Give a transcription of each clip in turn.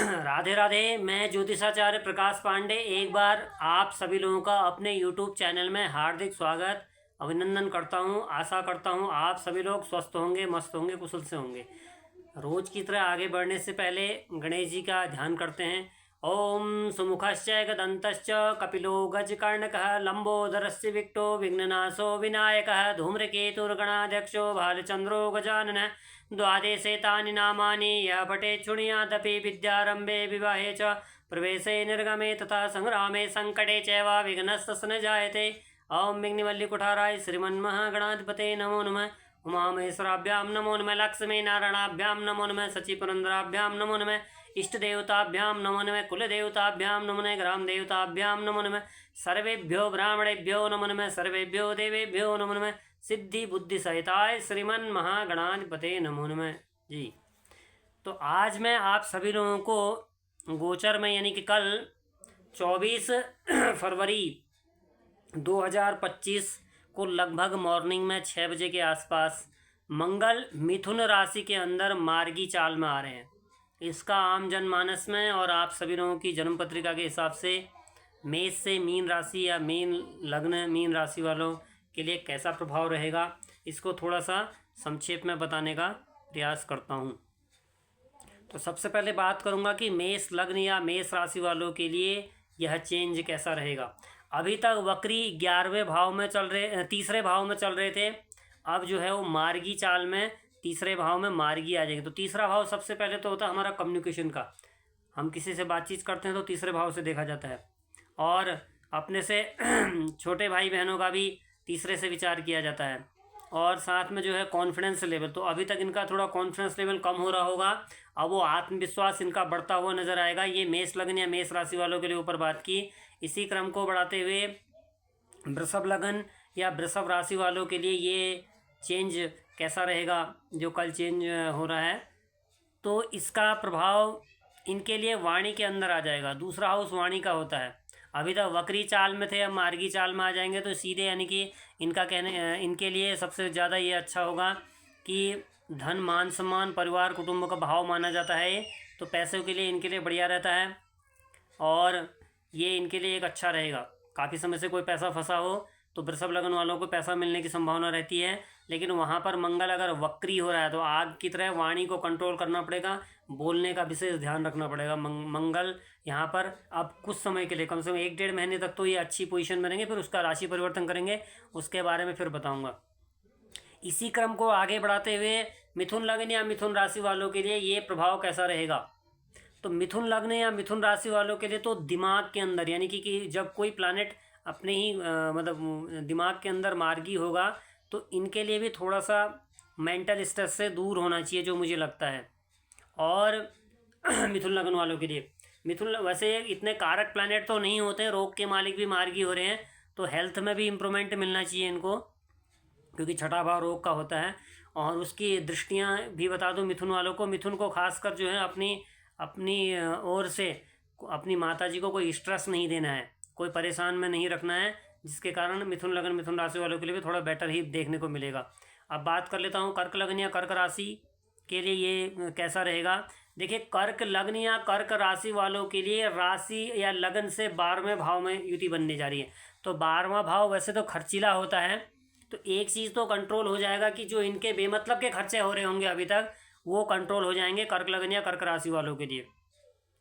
राधे राधे। मैं ज्योतिषाचार्य प्रकाश पांडे एक बार आप सभी लोगों का अपने यूट्यूब चैनल में हार्दिक स्वागत अभिनंदन करता हूं। आशा करता हूं आप सभी लोग स्वस्थ होंगे, मस्त होंगे, कुशल से होंगे। रोज की तरह आगे बढ़ने से पहले गणेश जी का ध्यान करते हैं। ओम सुमुखश्च गदन्तश्च कपिलो गजकर्णकः लंबोदरस्य विक्टो विघ्ननाशो विनायकः धूम्रकेतुर्गणाध्यक्षो भालचंद्रो गजाननः द्वादशे तानि नामानि यः पठेत् शृणुयादपि विद्यारम्भे विवाहे च प्रवेशे निर्गमे तथा संग्रामे संकटे चैव विघ्नस्तस्य न जायते। ओम विघ्नवल्लीकुठाराय श्रीमन्महागणाधिपते नमो नमः। उमामहेश्वराभ्यां नमो नमः। लक्ष्मी नारायणाभ्यां नमो नमः। सचिपुरंदराभ्यां नमो नमः। इष्ट देवताभ्यां नमो नमः। कुल देवताभ्यां नमो नमः। ग्राम देवताभ्यां नमो नमः। सर्वेभ्यो ब्राह्मणेभ्यो नमो नमः। सर्वेभ्यो देवेभ्यो नमो नमः। सिद्धि बुद्धि सहिताय श्रीमन महागणाधिपते नमो नमः जी। तो आज मैं आप सभी लोगों को गोचर में यानी कि कल 24 फरवरी 2025 को लगभग मॉर्निंग में 6 बजे के आसपास मंगल मिथुन राशि के अंदर मार्गी चाल में आ रहे हैं। इसका आम जनमानस में और आप सभी लोगों की जन्म पत्रिका के हिसाब से मेष से मीन राशि या मीन लग्न मीन राशि वालों के लिए कैसा प्रभाव रहेगा, इसको थोड़ा सा संक्षेप में बताने का प्रयास करता हूँ। तो सबसे पहले बात करूँगा कि मेष लग्न या मेष राशि वालों के लिए यह चेंज कैसा रहेगा। अभी तक वक्री 11वें भाव में चल रहे, तीसरे भाव में चल रहे थे। अब जो है वो मार्गी चाल में तीसरे भाव में मार्गी आ जाएंगे। तो तीसरा भाव सबसे पहले तो होता है हमारा कम्युनिकेशन का। हम किसी से बातचीत करते हैं तो तीसरे भाव से देखा जाता है, और अपने से छोटे भाई बहनों का भी तीसरे से विचार किया जाता है। और साथ में जो है कॉन्फिडेंस लेवल, तो अभी तक इनका थोड़ा कॉन्फिडेंस लेवल कम हो रहा होगा, अब वो आत्मविश्वास इनका बढ़ता हुआ नजर आएगा। ये मेष लग्न या मेष राशि वालों के लिए ऊपर बात की। इसी क्रम को बढ़ाते हुए वृषभ लग्न या वृषभ राशि वालों के लिए ये चेंज कैसा रहेगा जो कल चेंज हो रहा है। तो इसका प्रभाव इनके लिए वाणी के अंदर आ जाएगा। दूसरा हाउस वाणी का होता है। अभी तक वक्री चाल में थे, अब मार्गी चाल में आ जाएंगे तो सीधे यानी कि इनके लिए सबसे ज़्यादा ये अच्छा होगा कि धन मान सम्मान परिवार कुटुंब का भाव माना जाता है। तो पैसों के लिए इनके लिए बढ़िया रहता है और ये इनके लिए एक अच्छा रहेगा। काफ़ी समय से कोई पैसा फंसा हो तो वृषभ लग्न वालों को पैसा मिलने की संभावना रहती है। लेकिन वहाँ पर मंगल अगर वक्री हो रहा है तो आग की तरह वाणी को कंट्रोल करना पड़ेगा, बोलने का विशेष ध्यान रखना पड़ेगा। मंगल यहाँ पर अब कुछ समय के लिए, कम से कम 1-1.5 महीने तक तो ये अच्छी पोजीशन में रहेंगे, फिर उसका राशि परिवर्तन करेंगे, उसके बारे में फिर बताऊँगा। इसी क्रम को आगे बढ़ाते हुए मिथुन लग्न या मिथुन राशि वालों के लिए ये प्रभाव कैसा रहेगा। तो मिथुन लग्न या मिथुन राशि वालों के लिए तो दिमाग के अंदर यानी कि जब कोई प्लैनेट अपने ही मतलब दिमाग के अंदर मार्गी होगा तो इनके लिए भी थोड़ा सा मेंटल स्ट्रेस से दूर होना चाहिए, जो मुझे लगता है। और मिथुन लग्न वालों के लिए मिथुन वैसे इतने कारक प्लैनेट तो नहीं होते, रोग के मालिक भी मार्गी हो रहे हैं, तो हेल्थ में भी इम्प्रूवमेंट मिलना चाहिए इनको, क्योंकि छठा भाव रोग का होता है। और उसकी दृष्टियाँ भी बता दूं मिथुन वालों को, मिथुन को खासकर जो है अपनी अपनी ओर से अपनी माता जी को कोई स्ट्रेस नहीं देना है, कोई परेशान में नहीं रखना है, जिसके कारण मिथुन लग्न मिथुन राशि वालों के लिए भी थोड़ा बेटर ही देखने को मिलेगा। अब बात कर लेता हूँ कर्क लग्न या कर्क राशि के लिए ये कैसा रहेगा। देखिए, कर्क लग्न या कर्क राशि वालों के लिए राशि या लगन से 12वें भाव में युति बनने जा रही है। तो 12वां भाव वैसे तो खर्चीला होता है, तो एक चीज़ तो कंट्रोल हो जाएगा कि जो इनके बेमतलब के खर्चे हो रहे होंगे अभी तक, वो कंट्रोल हो जाएंगे कर्क लग्न या कर्क राशि वालों के लिए।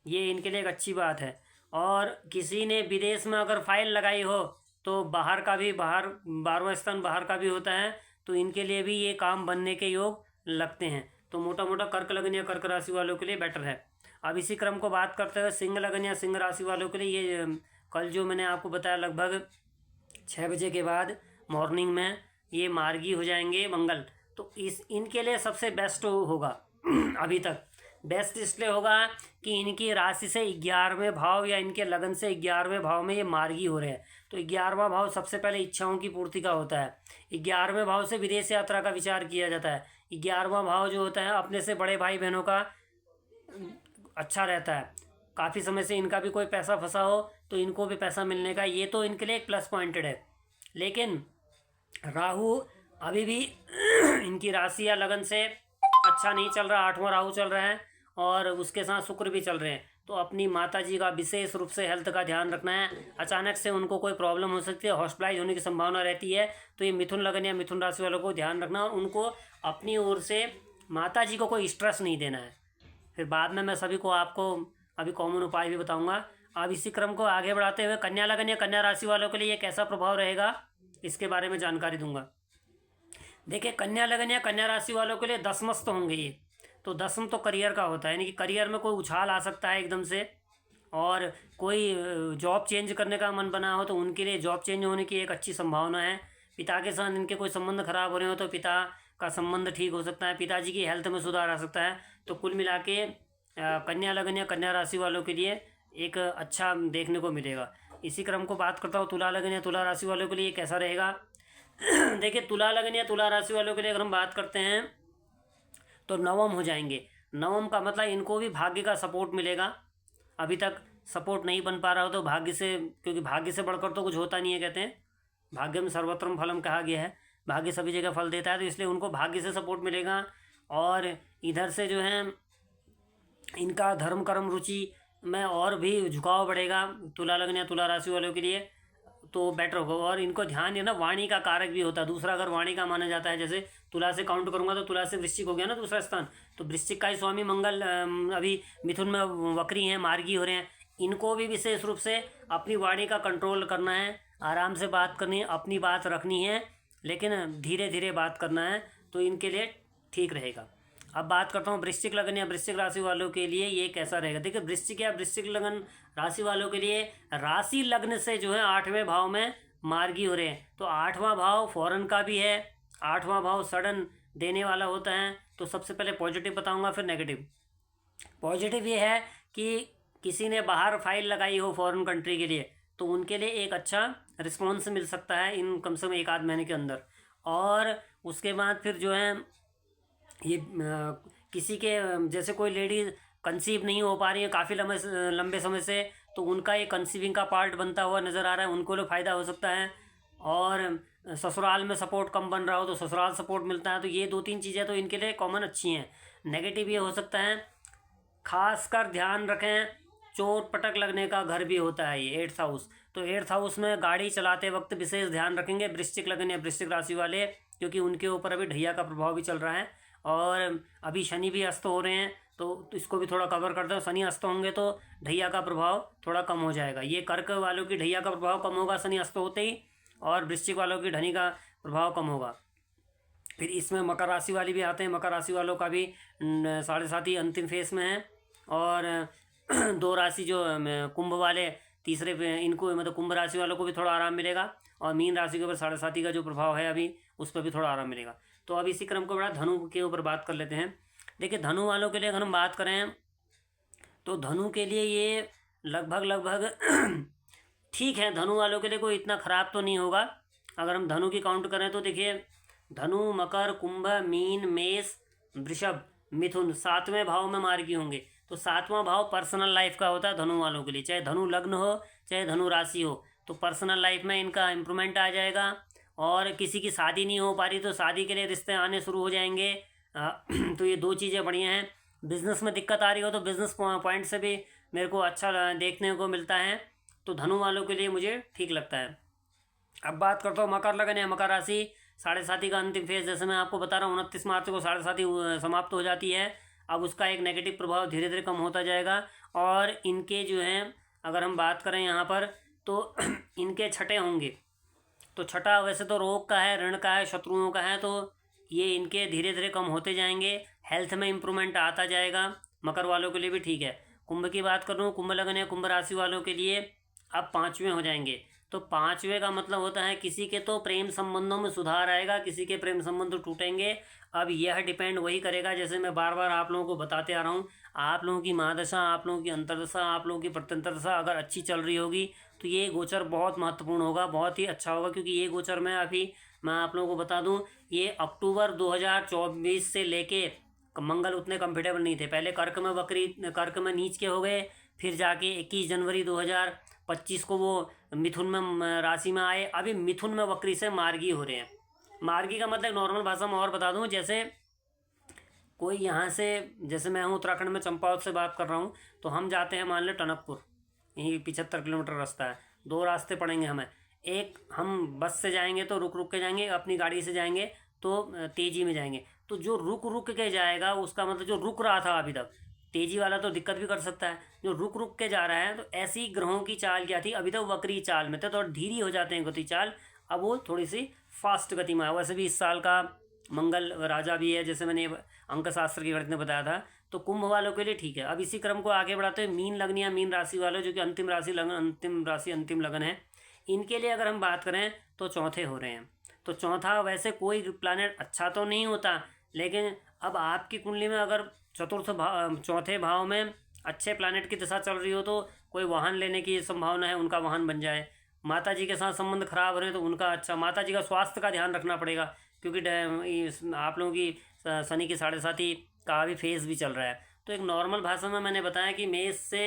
ये इनके लिए एक अच्छी बात है। और किसी ने विदेश में अगर फाइल लगाई हो तो बाहर का भी, बाहर 12वां स्थान बाहर का भी होता है, तो इनके लिए भी ये काम बनने के योग लगते हैं। तो मोटा मोटा कर्क लग्न या कर्क राशि वालों के लिए बेटर है। अब इसी क्रम को बात करते हुए सिंह लग्न या सिंह राशि वालों के लिए ये कल जो मैंने आपको बताया लगभग 6 बजे के बाद मॉर्निंग में ये मार्गी हो जाएंगे मंगल। तो इनके लिए सबसे बेस्ट होगा अभी तक बेस्ट इसलिए होगा कि इनकी राशि से 11वें भाव या इनके लगन से 11वें भाव में ये मार्गी हो रहे हैं। तो 11वां भाव सबसे पहले इच्छाओं की पूर्ति का होता है। 11वें भाव से विदेश यात्रा का विचार किया जाता है। 11वां भाव जो होता है अपने से बड़े भाई बहनों का अच्छा रहता है। काफ़ी समय से इनका भी कोई पैसा फंसा हो तो इनको भी पैसा मिलने का, ये तो इनके लिए एक प्लस पॉइंटेड है। लेकिन राहु अभी भी इनकी राशि या लगन से अच्छा नहीं चल रहा, 8वां राहु चल रहा है और उसके साथ शुक्र भी चल रहे हैं, तो अपनी माता जी का विशेष रूप से हेल्थ का ध्यान रखना है। अचानक से उनको कोई प्रॉब्लम हो सकती है, हॉस्पिटलाइज होने की संभावना रहती है, तो ये मिथुन लग्न या मिथुन राशि वालों को ध्यान रखना और उनको अपनी ओर से माता जी को कोई स्ट्रेस नहीं देना है। फिर बाद में मैं सभी को आपको अभी कॉमन उपाय भी बताऊंगा। अब इसी क्रम को आगे बढ़ाते हुए कन्या लग्न या कन्या राशि वालों के लिए ये कैसा प्रभाव रहेगा इसके बारे में जानकारी दूंगा। देखिए, कन्या लग्न या कन्या राशि वालों के लिए दसमस्त होंगे ये। तो दसम तो करियर का होता है, यानी कि करियर में कोई उछाल आ सकता है एकदम से, और कोई जॉब चेंज करने का मन बना हो तो उनके लिए जॉब चेंज होने की एक अच्छी संभावना है। पिता के साथ इनके कोई संबंध खराब हो रहे हो तो पिता का संबंध ठीक हो सकता है, पिताजी की हेल्थ में सुधार आ सकता है। तो कुल मिला के कन्या लग्न या कन्या राशि वालों के लिए एक अच्छा देखने को मिलेगा। इसी क्रम को बात करता हूँ तुला लग्न या तुला राशि वालों के लिए कैसा रहेगा। देखिए, तुला लग्न या तुला राशि वालों के लिए अगर हम बात करते हैं तो नवम हो जाएंगे। नवम का मतलब इनको भी भाग्य का सपोर्ट मिलेगा। अभी तक सपोर्ट नहीं बन पा रहा हो तो भाग्य से, क्योंकि भाग्य से बढ़कर तो कुछ होता नहीं है, कहते हैं भाग्यम सर्वत्रम फलम कहा गया है, भाग्य सभी जगह फल देता है, तो इसलिए उनको भाग्य से सपोर्ट मिलेगा। और इधर से जो है इनका धर्म कर्म रुचि में और भी झुकाव बढ़ेगा तुला लग्न या तुला राशि वालों के लिए, तो बेटर होगा। और इनको ध्यान देना, वाणी का कारक भी होता है, दूसरा अगर वाणी का माना जाता है, जैसे तुला से काउंट करूंगा तो तुला से वृश्चिक हो गया ना दूसरा स्थान, तो वृश्चिक का ही स्वामी मंगल अभी मिथुन में वक्री हैं, मार्गी हो रहे हैं। इनको भी विशेष रूप से अपनी वाणी का कंट्रोल करना है, आराम से बात करनी है, अपनी बात रखनी है, लेकिन धीरे धीरे बात करना है, तो इनके लिए ठीक रहेगा। अब बात करता हूँ वृश्चिक लग्न या वृश्चिक राशि वालों के लिए ये कैसा रहेगा। देखिए, वृश्चिक या वृश्चिक लग्न राशि वालों के लिए राशि लग्न से जो है 8वें भाव में मार्गी हो रहे हैं, तो 8वां भाव फॉरेन का भी है, 8वां भाव सडन देने वाला होता है। तो सबसे पहले पॉजिटिव बताऊंगा, फिर नेगेटिव। पॉजिटिव ये है कि किसी ने बाहर फाइल लगाई हो फॉरेन कंट्री के लिए, तो उनके लिए एक अच्छा रिस्पॉन्स मिल सकता है इन कम से कम 1 आध महीने के अंदर। और उसके बाद फिर जो है ये किसी के जैसे कोई लेडी कंसीव नहीं हो पा रही है काफ़ी लंबे समय से, तो उनका एक कंसीविंग का पार्ट बनता हुआ नज़र आ रहा है, उनको लिए फ़ायदा हो सकता है। और ससुराल में सपोर्ट कम बन रहा हो तो ससुराल सपोर्ट मिलता है, तो ये 2-3 चीज़ें तो इनके लिए कॉमन अच्छी हैं। नेगेटिव ये हो सकता है, खासकर ध्यान रखें चोट पटक लगने का घर भी होता है ये 8th हाउस, तो 8th हाउस में गाड़ी चलाते वक्त विशेष ध्यान रखेंगे वृश्चिक लग्न या वृश्चिक राशि वाले, क्योंकि उनके ऊपर अभी ढैया का प्रभाव भी चल रहा है और अभी शनि भी अस्त हो रहे हैं, तो इसको भी थोड़ा कवर करते हैं। शनि अस्त होंगे तो ढैया का प्रभाव थोड़ा कम हो जाएगा। ये कर्क वालों की ढैया का प्रभाव कम होगा शनि अस्त होते ही, और वृश्चिक वालों की धनी का प्रभाव कम होगा। फिर इसमें मकर राशि वाले भी आते हैं, मकर राशि वालों का भी 7.5 अंतिम फेस में है। और 2 राशि जो कुंभ वाले तीसरे पे, इनको मतलब कुंभ राशि वालों को भी थोड़ा आराम मिलेगा, और मीन राशि के ऊपर 7.5 का जो प्रभाव है अभी उस पर भी थोड़ा आराम मिलेगा। तो अब इसी क्रम को बड़ा धनु के ऊपर बात कर लेते हैं। देखिए, धनु वालों के लिए अगर हम बात करें तो धनु के लिए ये लगभग ठीक है, धनु वालों के लिए कोई इतना ख़राब तो नहीं होगा। अगर हम धनु की काउंट करें तो देखिए, धनु, मकर, कुंभ, मीन, मेष, वृषभ, मिथुन 7वें भाव में मार्गी होंगे। तो 7वां भाव पर्सनल लाइफ का होता है धनु वालों के लिए, चाहे धनु लग्न हो चाहे धनु राशि हो, तो पर्सनल लाइफ में इनका इम्प्रूवमेंट आ जाएगा। और किसी की शादी नहीं हो पा रही तो शादी के लिए रिश्ते आने शुरू हो जाएंगे। तो ये 2 चीज़ें बढ़िया हैं। बिजनेस में दिक्कत आ रही हो तो बिजनेस पॉइंट से भी मेरे को अच्छा देखने को मिलता है, तो धनु वालों के लिए मुझे ठीक लगता है। अब बात करता हूँ मकर लग्न या मकर राशि 7.5 का अंतिम फेज, जैसे मैं आपको बता रहा हूँ 29 मार्च को 7.5 समाप्त हो जाती है। अब उसका एक नेगेटिव प्रभाव धीरे धीरे कम होता जाएगा। और इनके जो हैं अगर हम बात करें यहाँ पर तो इनके छठे होंगे, तो छठा वैसे तो रोग का है, ऋण का है, शत्रुओं का है, तो ये इनके धीरे धीरे कम होते जाएंगे। हेल्थ में इम्प्रूवमेंट आता जाएगा, मकर वालों के लिए भी ठीक है। कुंभ की बात करूँ, कुंभ लग्न या कुंभ राशि वालों के लिए अब 5वें हो जाएंगे। तो 5वें का मतलब होता है किसी के तो प्रेम संबंधों में सुधार आएगा, किसी के प्रेम संबंध टूटेंगे। अब यह डिपेंड वही करेगा, जैसे मैं बार बार आप लोगों को बताते आ रहा हूँ, आप लोगों की महादशा, आप लोगों की अंतर्दशा, आप लोगों की प्रत्यंतरदशा अगर अच्छी चल रही होगी तो ये गोचर बहुत महत्वपूर्ण होगा, बहुत ही अच्छा होगा। क्योंकि ये गोचर में अभी मैं आप लोगों को बता दूं, ये अक्टूबर 2024 से लेके मंगल उतने कंफर्टेबल नहीं थे। पहले कर्क में वक्री, कर्क में नीच के हो गए, फिर जाके 21 जनवरी 2025 को वो मिथुन में राशि में आए। अभी मिथुन में वक्री से मार्गी हो रहे हैं। मार्गी का मतलब नॉर्मल भाषा में और बता दूं, जैसे कोई यहाँ से, जैसे मैं हूँ उत्तराखंड में चंपावत से बात कर रहा हूँ, तो हम जाते हैं मान लो टनकपुर, यही 75 किलोमीटर रास्ता है। दो रास्ते पड़ेंगे हमें। एक हम बस से जाएंगे तो रुक रुक के जाएंगे, अपनी गाड़ी से जाएंगे तो तेज़ी में जाएंगे। तो जो रुक रुक के जाएगा उसका मतलब जो रुक रहा था अभी तक, तेज़ी वाला तो दिक्कत भी कर सकता है। जो रुक रुक के जा रहा है, तो ऐसी ग्रहों की चाल क्या थी, अभी तक वक्री चाल में थे तो धीरी हो जाते हैं गति चाल, अब वो थोड़ी सी फास्ट गति में है। वैसे भी इस साल का मंगल राजा भी है, जैसे मैंने अंक शास्त्र की गणित में बताया था। तो कुंभ वालों के लिए ठीक है। अब इसी क्रम को आगे बढ़ाते हुए मीन लग्न या मीन राशि वालों, जो कि अंतिम राशि लगन, अंतिम राशि अंतिम लगन है, इनके लिए अगर हम बात करें तो चौथे हो रहे हैं। तो चौथा वैसे कोई प्लानट अच्छा तो नहीं होता, लेकिन अब आपकी कुंडली में अगर चौथे भाव में अच्छे प्लानट की दशा चल रही हो तो कोई वाहन लेने की संभावना है, उनका वाहन बन जाए। माता जी के साथ संबंध खराब हो रहे हैं तो उनका अच्छा, माता जी का स्वास्थ्य का ध्यान रखना पड़ेगा, क्योंकि आप लोगों की शनि की 7.5 का भी फेज भी चल रहा है। तो एक नॉर्मल भाषा में मैंने बताया कि मेष से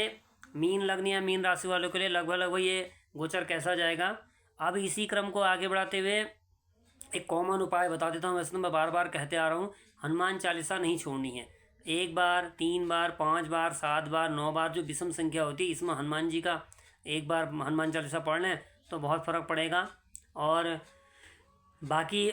मीन लग्न या मीन राशि वालों के लिए लगभग ये गोचर कैसा जाएगा। अब इसी क्रम को आगे बढ़ाते हुए एक कॉमन उपाय बता देता हूँ। वैसे तो मैं बार बार कहते आ रहा हूँ, हनुमान चालीसा नहीं छोड़नी है। 1 बार, 3 बार, 5 बार, 7 बार, 9 बार जो विषम संख्या होती है, इसमें हनुमान जी का 1 बार हनुमान चालीसा पढ़ लें तो बहुत फ़र्क पड़ेगा। और बाकी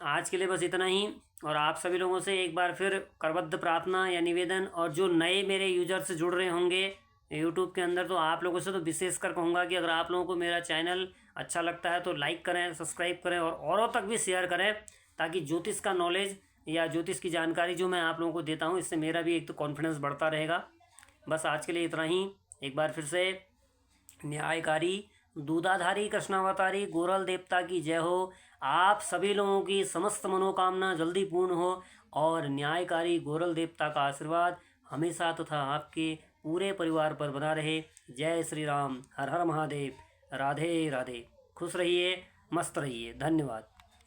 आज के लिए बस इतना ही। और आप सभी लोगों से एक बार फिर करबद्ध प्रार्थना या निवेदन, और जो नए मेरे यूजर्स जुड़ रहे होंगे यूट्यूब के अंदर, तो आप लोगों से तो विशेष कर कहूँगा कि अगर आप लोगों को मेरा चैनल अच्छा लगता है तो लाइक करें, सब्सक्राइब करें और औरों तक भी शेयर करें, ताकि ज्योतिष का नॉलेज या ज्योतिष की जानकारी जो मैं आप लोगों को देता हूँ, इससे मेरा भी एक तो कॉन्फिडेंस बढ़ता रहेगा। बस आज के लिए इतना ही। एक बार फिर से न्यायकारी दूधाधारी कृष्णावतारी गोरल देवता की जय हो। आप सभी लोगों की समस्त मनोकामना जल्दी पूर्ण हो, और न्यायकारी गोरल देवता का आशीर्वाद हमेशा तथा आपके पूरे परिवार पर बना रहे। जय श्री राम, हर हर महादेव, राधे राधे। खुश रहिए, मस्त रहिए। धन्यवाद।